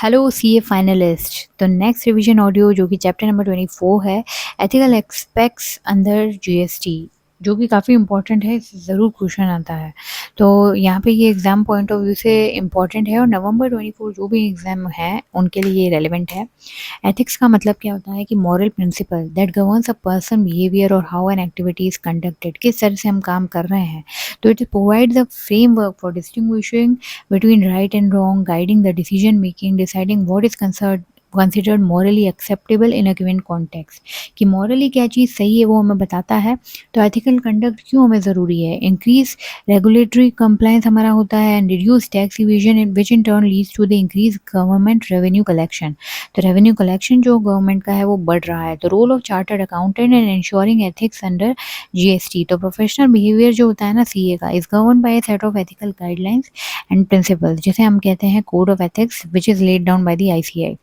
Hello CA finalist. तो next revision audio जो कि चैप्टर नंबर 24 है, एथिकल एस्पेक्ट्स अंडर जीएसटी, जो कि काफ़ी इंपॉर्टेंट है। इससे ज़रूर क्वेश्चन आता है। तो यहाँ पे ये एग्ज़ाम पॉइंट ऑफ व्यू से इम्पॉर्टेंट है और नवंबर 24 जो भी एग्ज़ाम है उनके लिए ये रेलिवेंट है। एथिक्स का मतलब क्या होता है कि moral principle that governs a person behaviour और how an activity is conducted, किस तरह से हम काम कर रहे हैं। तो it provides a framework for distinguishing between right and wrong, guiding the decision making, deciding what is considered morally acceptable in a given context। कि morally क्या चीज़ सही है वो हमें बताता है। तो ethical conduct क्यों हमें ज़रूरी है। increase regulatory compliance हमारा होता है and reduce tax evasion which in turn leads to the increased government revenue collection। तो revenue collection जो गवर्नमेंट का है वो बढ़ रहा है। तो role of chartered accountant and ensuring ethics under GST, तो प्रोफेशनल बिहेवियर जो होता है ना सीए का, is govern by set of ethical guidelines and principles, जिसे हम कहते हैं code of ethics which is laid down by the ICI.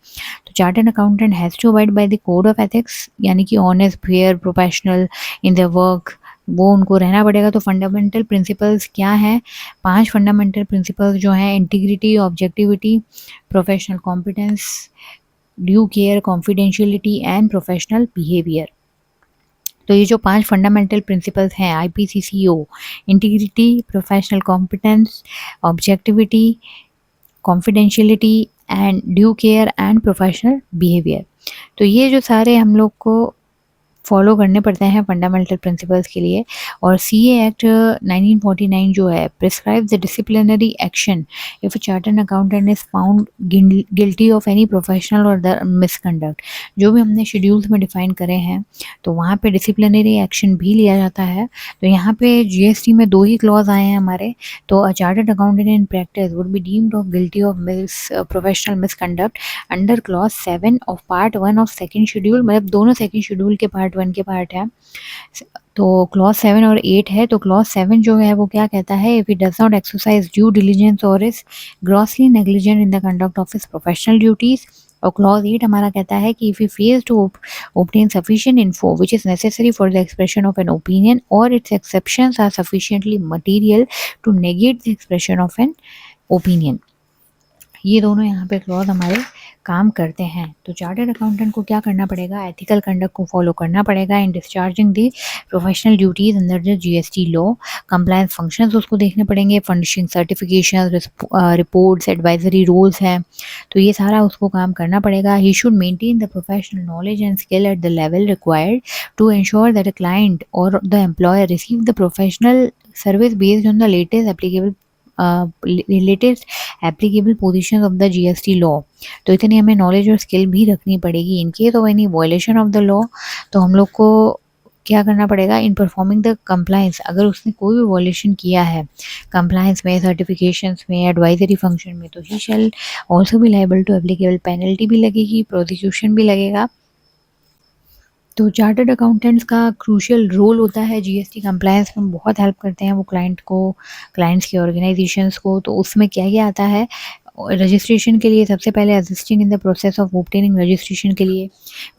तो chartered accountant has to abide by the code of ethics, यानी कि honest, fair, professional in the work, वो उनको रहना पड़ेगा। तो फंडामेंटल प्रिंसिपल्स क्या हैं? 5 फंडामेंटल प्रिंसिपल्स जो हैं, integrity, objectivity, professional competence, due care, confidentiality and professional behaviour. तो ये जो 5 फंडामेंटल प्रिंसिपल्स हैं IPCCO, integrity, professional competence, objectivity, confidentiality and due care and professional behaviour, तो ये जो सारे हम लोग को फॉलो करने पड़ते हैं फंडामेंटल प्रिंसिपल्स के लिए। और सीए एक्ट 1949 जो है prescribe the disciplinary action if a chartered accountant is found guilty of any professional और मिसकंडक्ट। जो भी हमने शेड्यूल्स में डिफाइन करे हैं तो वहाँ पे डिसिप्लिनरी एक्शन भी लिया जाता है। तो यहाँ पे जीएसटी में 2 ही क्लॉज आए हैं हमारे। तो a chartered accountant in practice would be deemed of guilty of professional misconduct under clause 7 of part 1 of second schedule, मतलब दोनों सेकेंड शेड्यूल के पार्ट 1 के पार्ट है। तो क्लॉज 7 और 8 है। तो क्लॉज 7 जो है वो क्या कहता है, if he does not exercise due diligence और is grossly negligent in the conduct of his professional duties. और क्लॉज 8 हमारा कहता है कि if he fails to obtain sufficient info which is necessary for the expression of an opinion or its exceptions are sufficiently material to negate the expression of an opinion। ये दोनों यहाँ पे clause हमारे काम करते हैं। तो चार्टर्ड अकाउंटेंट को क्या करना पड़ेगा, एथिकल कंडक्ट को फॉलो करना पड़ेगा in discharging the professional duties under the GST law. Compliance functions उसको देखने पड़ेंगे, furnishing certification, reports, advisory roles हैं, तो ये सारा उसको काम करना पड़ेगा। He should maintain the professional knowledge and skill at the level required to ensure that a client और the employer receive the professional service based on the latest applicable position of the GST law. तो इतनी हमें knowledge और skill भी रखनी पड़ेगी। In case of any violation of the law, तो हम लोग को क्या करना पड़ेगा, इन परफॉर्मिंग द कंप्लायंस, अगर उसने कोई भी वायलेशन किया है कंप्लायंस में, सर्टिफिकेशंस में, एडवाइजरी फंक्शन में, तो ही शैल ऑल्सो भी लायबल टू एप्लीकेबल, पेनल्टी भी लगेगी, प्रोसिक्यूशन भी लगेगा। तो चार्टर्ड अकाउंटेंट्स का क्रूशियल रोल होता है जीएसटी कंप्लायंस में, बहुत हेल्प करते हैं वो क्लाइंट्स के ऑर्गेनाइजेशंस को। तो उसमें क्या क्या आता है, रजिस्ट्रेशन के लिए सबसे पहले assisting in the process of obtaining registration के लिए,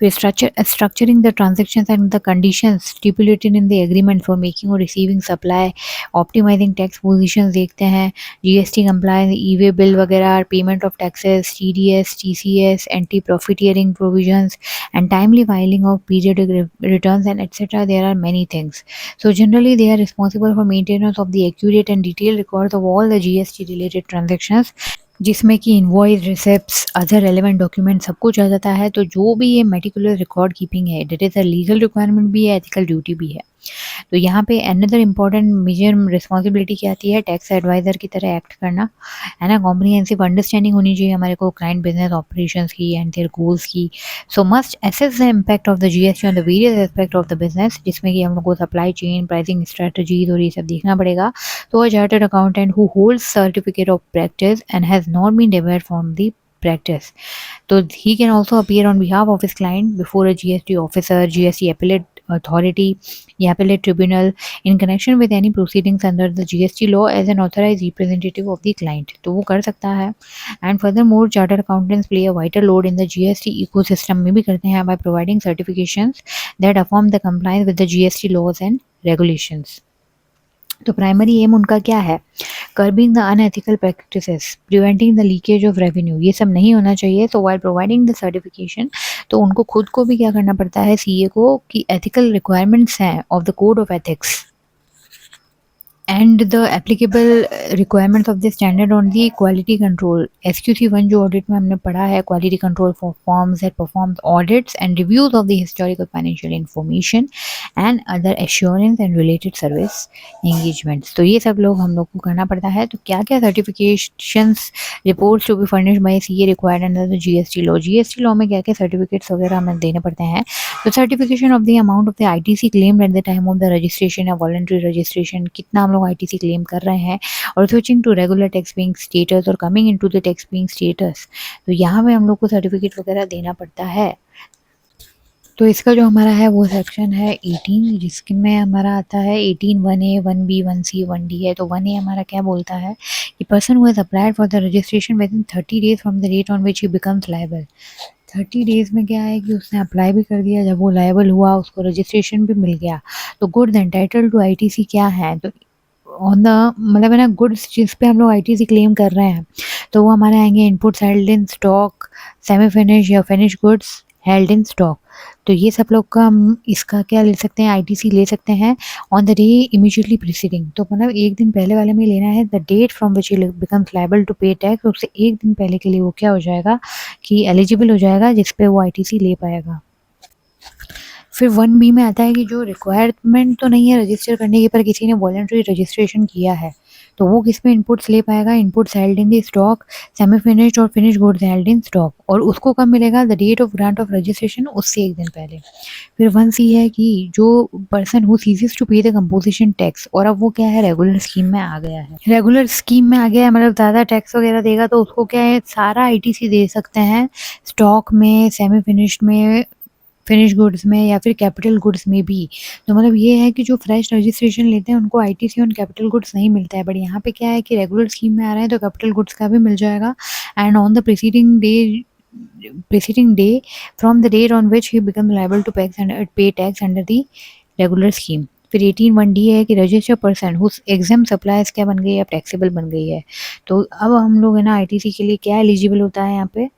फिर structuring the transactions and the conditions stipulated in the agreement for making और receiving supply, optimizing tax positions देखते हैं, GST compliance, e way bill वगैरह, payment of taxes, TDS, TCS, anti profiteering provisions and timely filing of periodic returns and etc. There are many things. So generally they are responsible for maintenance of the accurate and detailed records of all the GST related transactions, जिसमें कि invoice, receipts, other relevant document सब कुछ आ जाता है। तो जो भी ये मेटिकुलर रिकॉर्ड कीपिंग है, it is a legal requirement भी है, एथिकल ड्यूटी भी है। तो यहाँ पे अनदर इम्पॉर्टेंट मेजर रिस्पॉन्सिबिलिटी क्या आती है, टैक्स एडवाइज़र की तरह एक्ट करना, है ना। कॉम्प्रिहेंसिव अंडरस्टैंडिंग होनी चाहिए हमारे को क्लाइंट बिजनेस ऑपरेशंस की एंड देयर गोल्स की। So must assess the impact of the GST on the various aspect of the business, जिसमें कि हम लोग को सप्लाई चेन, प्राइसिंग स्ट्रेटजीज और ये सब देखना पड़ेगा। तो a chartered accountant who holds certificate of practice and has not been debarred from the practice, so he can also appear on behalf of his client before a GST officer, GST appellate authority या appellate tribunal in connection with any proceedings under the GST law as an authorized representative of the client, तो वो कर सकता है। and furthermore chartered accountants play a vital role in the GST ecosystem में भी करते हैं by providing certifications that affirm the compliance with the GST laws and regulations। तो प्राइमरी एम उनका क्या है, curbing the unethical practices, preventing the leakage of revenue, ये सब नहीं होना चाहिए। तो वाइल प्रोवाइडिंग द सर्टिफिकेशन, तो उनको खुद को भी क्या करना पड़ता है सीए को कि एथिकल रिक्वायरमेंट्स हैं of the code of ethics and the applicable requirements of the standard on the quality control. SQC1 जो ऑडिट में हमने पढ़ा है, quality control for forms that performs audits and reviews of the historical financial information and other assurance and related service engagements. तो ये सब लोग हम लोग को करना पड़ता है। तो क्या क्या certifications reports to be furnished by CA required under the GST law, GST law में क्या क्या सर्टिफिकेट्स वगैरह हमें देने पड़ते हैं। तो certification of the amount of the ITC claim at the time of the registration या वॉलंटरी रजिस्ट्रेशन, कितना हम लोग आईटीसी क्लेम कर रहे हैं, और switching to regular tax paying status और coming into the tax paying status, तो यहाँ पे हम लोग को सर्टिफिकेट वगैरह देना पड़ता है। तो इसका जो हमारा है वो सेक्शन है 18, जिसमें हमारा आता है 18 1A 1B 1C 1D है। तो 1A हमारा क्या बोलता है कि person who has applied for the registration within 30 days from the date on which he becomes liable. 30 days में क्या है कि उसने अप्लाई भी कर दिया, जब वो लायबल हुआ उसको रजिस्ट्रेशन भी मिल गया। तो गुड्स एंटाइटल टू आईटीसी क्या है, तो ऑन द मतलब है ना गुड्स जिस पे हम लोग आईटीसी क्लेम कर रहे हैं, तो वो हमारे आएंगे inputs held in stock, semi finish या finish goods held in stock. तो ये सब लोग का हम इसका क्या ले सकते हैं, आईटीसी ले सकते हैं on the day immediately preceding. तो मतलब एक दिन पहले वाले में लेना है the date from which he becomes liable to pay tax, उससे एक दिन पहले के लिए वो क्या हो जाएगा कि एलिजिबल हो जाएगा, जिस पे वो आईटीसी ले पाएगा। फिर 1B में आता है कि जो रिक्वायरमेंट तो नहीं है रजिस्टर करने की, पर किसी ने वॉलंटरी रजिस्ट्रेशन किया है, तो वो किस में इनपुट्स ले पाएगा, inputs held in the stock, semi finished और finish goods held in stock, और उसको कब मिलेगा, the date of grant of registration, उससे एक दिन पहले। फिर 1C है कि जो person who ceases to pay the composition tax, और अब वो क्या है रेगुलर स्कीम में आ गया है, रेगुलर स्कीम में आ गया है, मतलब ज़्यादा टैक्स वगैरह देगा, तो उसको क्या है सारा आईटीसी दे सकते हैं स्टॉक में, सेमी फिनिश्ड में, फिनिश गुड्स में, या फिर कैपिटल गुड्स में भी। तो मतलब ये है कि जो फ्रेश रजिस्ट्रेशन लेते हैं उनको आईटीसी ऑन कैपिटल गुड्स नहीं मिलता है, बट यहाँ पे क्या है कि रेगुलर स्कीम में आ रहा है तो कैपिटल गुड्स का भी मिल जाएगा। And on the preceding day from the date on which he becomes liable to pay tax under the regular scheme। फिर 18(1)D है कि registered person whose exempt supplies क्या बन गई है, अब टैक्सेबल बन गई है। तो अब हम लोग है ना आईटीसी के लिए क्या एलिजिबल होता है यहाँ पे,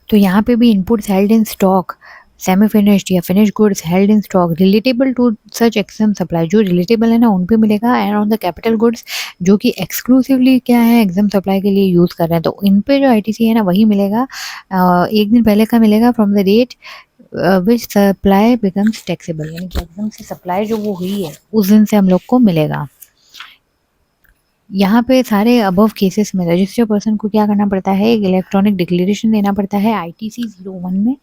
तो यहाँ पे भी inputs held in stock, semi finished या finish goods held in stock relatable to such exam supply, जो रिलेटेबल है ना उन पे मिलेगा। And on the capital goods जो कि एक्सक्लूसिवली क्या है एग्जाम सप्लाई के लिए यूज़ कर रहे हैं, तो इन पे जो आईटीसी है ना वही मिलेगा, एक दिन पहले का मिलेगा from the date which supply becomes taxable, यानी कि एग्जाम से सप्लाई जो वो हुई है उस दिन से हम लोग को मिलेगा। यहाँ पे सारे अबव केसेस में रजिस्टर्ड पर्सन को क्या करना पड़ता है, एक इलेक्ट्रॉनिक डिक्लेरेशन देना पड़ता है आईटीसी 01 में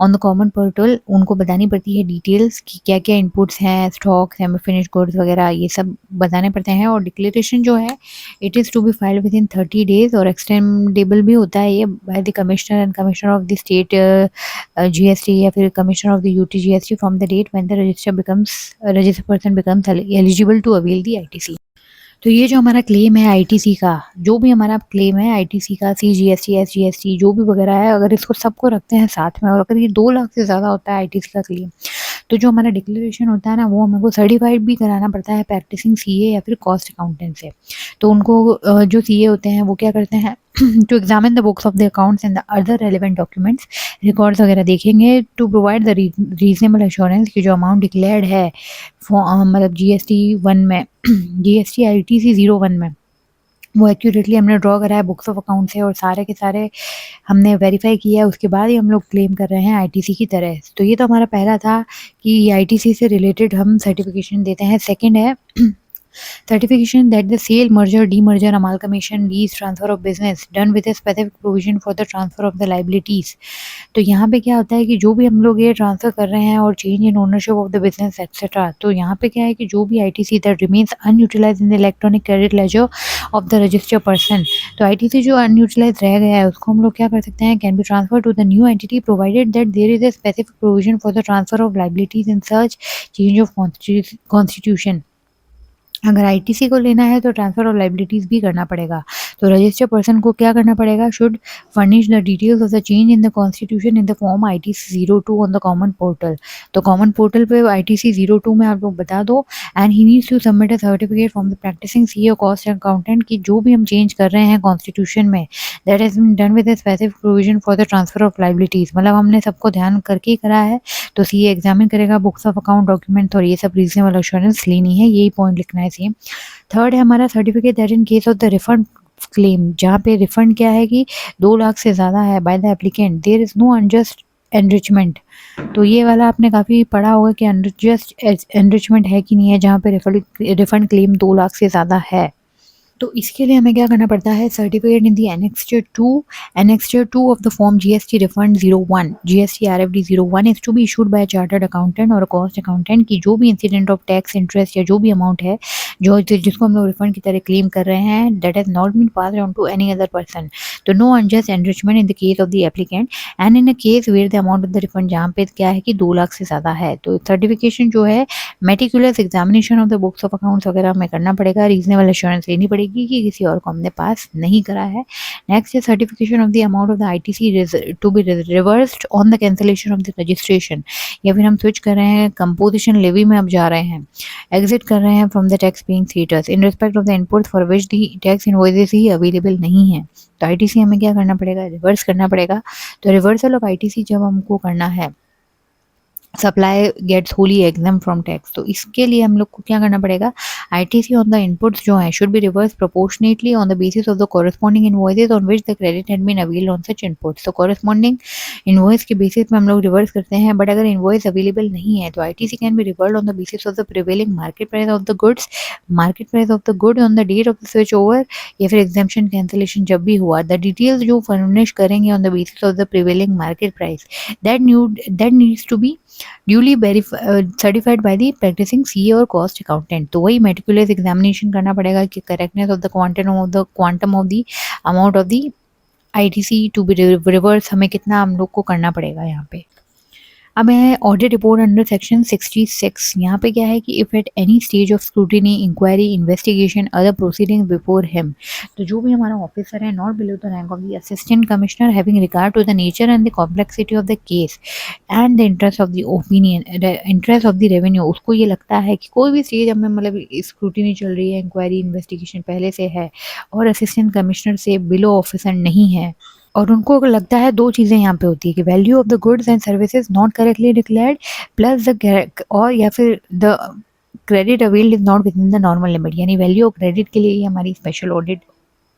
ऑन द कॉमन पोर्टल। उनको बतानी पड़ती है डिटेल्स कि क्या क्या इनपुट्स हैं, स्टॉक, सेमी फिनिश गुड्स वगैरह, ये सब बताने पड़ते हैं। और डिक्लेरेशन जो है it is to be filed within 30 days, और एक्सटेंडेबल भी होता है ये by the commissioner and commissioner of the state GST या फिर commissioner of the UT GST from the date when the registered person becomes eligible to avail the ITC. तो ये जो हमारा क्लेम है आईटीसी का, जो भी हमारा क्लेम है आईटीसी का, सीजीएसटी, एसजीएसटी जो भी वगैरह है, अगर इसको सबको रखते हैं साथ में, और अगर ये 2 लाख से ज़्यादा होता है आईटीसी का क्लेम, तो जो हमारा डिक्लेरेशन होता है ना वो हमको सर्टिफाइड भी कराना पड़ता है प्रैक्टिसिंग सीए या फिर कॉस्ट अकाउंटेंट से। तो उनको जो सीए होते हैं वो क्या करते हैं to examine the books of the accounts and the other relevant documents, records वगैरह देखेंगे to provide the reasonable assurance कि जो अमाउंट डिक्लेयर्ड है मतलब जीएसटी 1 में जीएसटी आईटीसी 01 में वो एक्यूरेटली हमने ड्रॉ करा है बुक्स ऑफ अकाउंट से, और सारे के सारे हमने वेरीफाई किया है, उसके बाद ही हम लोग क्लेम कर रहे हैं आईटीसी की तरह। तो ये तो हमारा पहला था कि आईटीसी से रिलेटेड हम सर्टिफिकेशन देते हैं। सेकंड है certification that the sale, merger, demerger, amalgamation, lease, transfer of business done with a specific provision for the transfer of the liabilities। तो यहाँ पे क्या होता है कि जो भी हम लोग ये ट्रांसफ़र कर रहे हैं और change in ownership of the business etcetera, तो यहाँ पे क्या है कि जो भी ITC that remains unutilise in the electronic credit ledger of the registered person, तो आईटीसी जो अनयूटिलाइज रह गया है उसको हम लोग क्या कर सकते हैं, can be transfer to the new entity provided that there is a specific provision for the transfer of liabilities in such change of constitution. अगर आईटीसी को लेना है तो ट्रांसफ़र ऑफ लाइबिलिटीज़ भी करना पड़ेगा। तो रजिस्टर्ड पर्सन को क्या करना पड़ेगा, should furnish the details of the change in the constitution in the form ITC-02 on the common portal. तो कॉमन पोर्टल पे ITC-02 में आप लोग बता दो, and he needs to submit a certificate from the practicing CA और cost accountant की जो भी हम चेंज कर रहे हैं कॉन्स्टिट्यूशन में, that has been done with a specific provision for the transfer of liabilities, मतलब हमने सबको ध्यान करके ही करा है। तो सीए एग्जामिन करेगा बुक्स ऑफ अकाउंट डॉक्यूमेंट और ये सब रीजनेबल एश्योरेंस लेनी है, यही पॉइंट लिखना है सेम। थर्ड है हमारा certificate that in case of the refund claim, जहाँ पे रिफंड क्या है कि 2 लाख से ज़्यादा है by the applicant, there is no unjust enrichment. तो ये वाला आपने काफ़ी पढ़ा होगा कि अनजस्ट एनरिचमेंट है कि नहीं है, जहाँ पे रिफंड क्लेम 2 लाख से ज़्यादा है। तो इसके लिए हमें क्या करना पड़ता है, certificate in the annexure 2 of the form GST refund 01 GST RFD 01 is to be issued by chartered accountant or cost accountant की जो भी इंसिडेंट ऑफ टैक्स इंटरेस्ट या जो भी अमाउंट है जिसको हम लोग रिफंड की तरह क्लेम कर रहे हैं, that has not been passed on to any other person. तो no unjust enrichment in the case of the applicant and in a case where the amount of the refund जहाँ पे क्या है कि 2 लाख से ज़्यादा है। तो सर्टिफिकेशन जो है meticulous examination of the books of accounts वगैरह हमें करना पड़ेगा, रीजनेबल एश्योरेंस लेनी पड़ेगी कि किसी और को हमने पास नहीं करा है। नेक्स्ट है certification of the amount of the ITC to be reversed on the cancellation of the registration, या फिर हम स्विच कर रहे हैं कंपोजिशन लेवी में अब जा रहे हैं, एग्जिट कर रहे हैं from the tax paying status in respect of the input for which the tax invoices he available नहीं है। तो ITC हमें क्या करना पड़ेगा, रिवर्स करना पड़ेगा। तो रिवर्सल ऑफ ITC जब हमको करना है, supply gets wholly exempt from tax, तो इसके लिए हम लोग को क्या करना पड़ेगा, ITC ऑन द इनपुट्स जो है should be reverse proportionately on the basis of the corresponding invoices on which the credit had been availed on such inputs. तो कॉरेस्पॉन्डिंग इनवॉइस के बेसिस पे हम लोग रिवर्स करते हैं, बट अगर इनवॉइस अवेलेबल नहीं है तो ITC can be reversed on the basis of the prevailing market price of the goods, market price of the good on the date of the switch over, या फिर exemption cancellation जब भी हुआ, the details जो furnish करेंगे on the basis of the prevailing market price, that needs to be duly certified by the practicing CA और cost accountant. तो वही मेटिकुलस एग्जामिनेशन करना पड़ेगा कि correctness of the quantum of the amount of the ITC to be reverse हमें कितना हम लोग को करना पड़ेगा यहाँ पे। अब है ऑडिट रिपोर्ट अंडर सेक्शन 66। यहाँ पे क्या है कि if at any stage of scrutiny, inquiry, investigation, other proceeding before him, तो जो भी हमारा ऑफिसर है not below the rank of the assistant commissioner having regard to the nature and the complexity of the case and the interest of the opinion, interest of the revenue, उसको ये लगता है कि कोई भी स्टेज हमें मतलब स्क्रूटिनी चल रही है, इंक्वायरी, इन्वेस्टिगेशन पहले से है और असिस्टेंट कमिश्नर से बिलो ऑफिसर नहीं है, और उनको लगता है 2 चीज़ें यहाँ पे होती है कि value of the goods and services not correctly declared plus the, और या फिर the credit availed is not with in the normal limit, यानी वैल्यू ऑफ क्रेडिट के लिए ही हमारी स्पेशल ऑडिट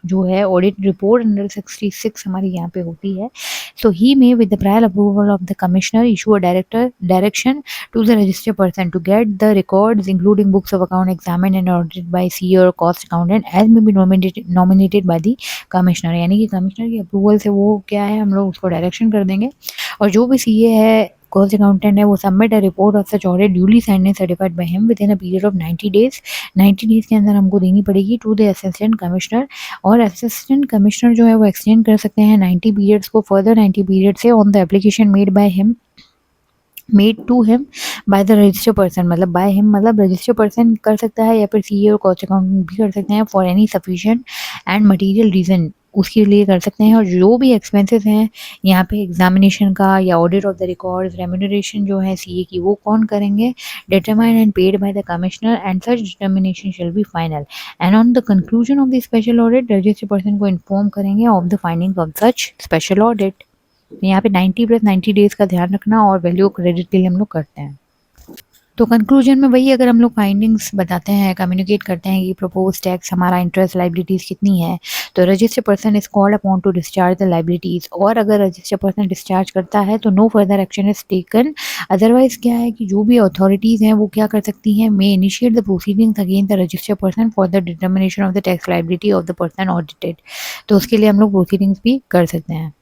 जो है ऑडिट रिपोर्ट अंडर 66 हमारी यहाँ पे होती है। So he may with the prior approval of the commissioner issue a direction to the registered person to get the records including books of account examined and audited by CA और cost accountant as may be nominated by the commissioner, यानी कि commissioner की approval से वो क्या है हम लोग उसको डायरेक्शन कर देंगे, और जो भी सीए है कॉस्ट अकाउंटेंट है वो submit a report of such audit duly signed and certified by him with in a period of 90 days. 90 days के अंदर हमको देनी पड़ेगी टू द असिस्टेंट कमिश्नर, और असिस्टेंट कमिश्नर जो है वो एक्सटेंड कर सकते हैं 90 पीरियड्स को फर्दर 90 पीरियड से on the application made to him by the registered person, मतलब बाय हिम मतलब रजिस्टर्ड पर्सन कर सकता है या फिर सीए और कॉस्ट अकाउंटेंट भी कर सकते हैं for any sufficient and material reason, उसके लिए कर सकते हैं। और जो भी एक्सपेंसेस हैं यहाँ पे एग्जामिनेशन का या audit of the records, remuneration जो है सीए की वो कौन करेंगे, determined and paid by the commissioner and such determination shall be final and on the conclusion of the special audit registered person को इन्फॉर्म करेंगे of the findings of such special audit. यहाँ पे 90 + 90 days का ध्यान रखना और value credit के लिए हम लोग करते हैं। तो कंक्लूजन में वही अगर हम लोग फाइंडिंग्स बताते हैं, कम्युनिकेट करते हैं कि प्रपोज टैक्स हमारा इंटरेस्ट लाइबिलिटीज़ कितनी है, तो registered person is called upon to discharge the liabilities, और अगर रजिस्टर्ड पर्सन डिस्चार्ज करता है तो no further action is taken, otherwise क्या है कि जो भी अथॉरिटीज़ हैं वो क्या कर सकती हैं, may initiate the proceedings against the registered person for the determination of the tax liability of the person audited, तो उसके लिए हम लोग प्रोसीडिंग्स भी कर सकते हैं।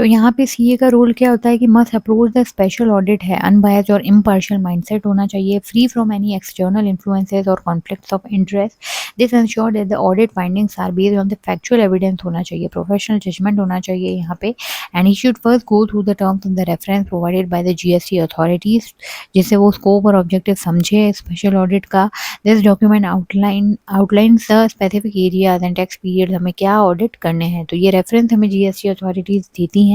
तो यहाँ पे सीए का रोल क्या होता है कि must approach the special audit है अनबायस्ड और इम्पार्शियल माइंडसेट होना चाहिए, free from any external influences और conflicts of interest. This ensure that the audit findings are based on the factual evidence होना चाहिए, प्रोफेशनल जजमेंट होना चाहिए यहाँ पे। And he should first go through the terms of the reference provided by the GST authorities, जिससे वो scope और objective समझे स्पेशल ऑडिट का। This document outlines the specific areas and tax period हमें क्या ऑडिट करने हैं, तो ये रेफरेंस हमें जीएसटी अथॉरिटीज देती हैं।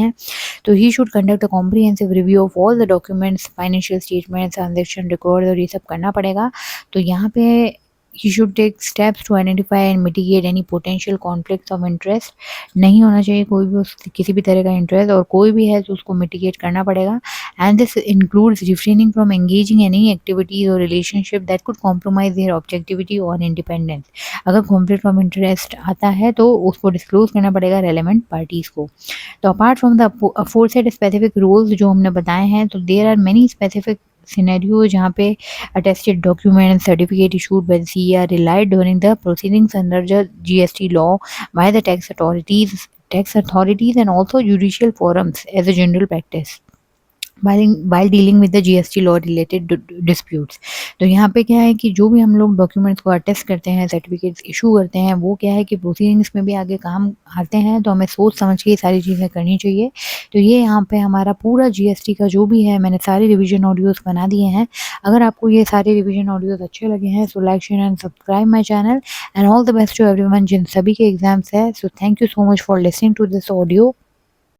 तो he should conduct a comprehensive review of all the documents, financial statements, transaction record और ये सब करना पड़ेगा। तो यहाँ पे he should take steps to identify and mitigate any potential conflicts of interest। नहीं होना चाहिए कोई भी किसी भी तरह का इंटरेस्ट, और कोई भी है तो उसको मिटिगेट करना पड़ेगा। And this includes refraining from engaging any activities और relationship that could compromise their objectivity और इंडिपेंडेंस। अगर कॉन्फ्लिक्ट ऑफ इंटरेस्ट आता है तो उसको डिस्क्लोज करना पड़ेगा रेलेवेंट पार्टीज को। तो apart from the aforesaid specific rules जो हमने बताए हैं, तो there are many specific scenario जहाँ पे attested documents, certificate issued by the CE are relied during the proceedings under the GST law by the tax authorities and also judicial forums as a general practice while dealing with the GST law related disputes। तो यहाँ पे क्या है कि जो भी हम लोग डॉक्यूमेंट्स को अटेस्ट करते हैं, सर्टिफिकेट्स इशू करते हैं, वो क्या है कि प्रोसीडिंग्स में भी आगे काम आते हैं, तो हमें सोच समझ के ये सारी चीज़ें करनी चाहिए। तो ये यहाँ पे हमारा पूरा जीएसटी का जो भी है, मैंने सारे रिवीजन ऑडियोज़ बना दिए हैं। अगर आपको ये सारे रिवीजन ऑडियोज़ अच्छे लगे हैं, so like share and subscribe my channel and all the best to everyone जिन सभी के एग्जाम्स है। So thank you so much for listening to this audio.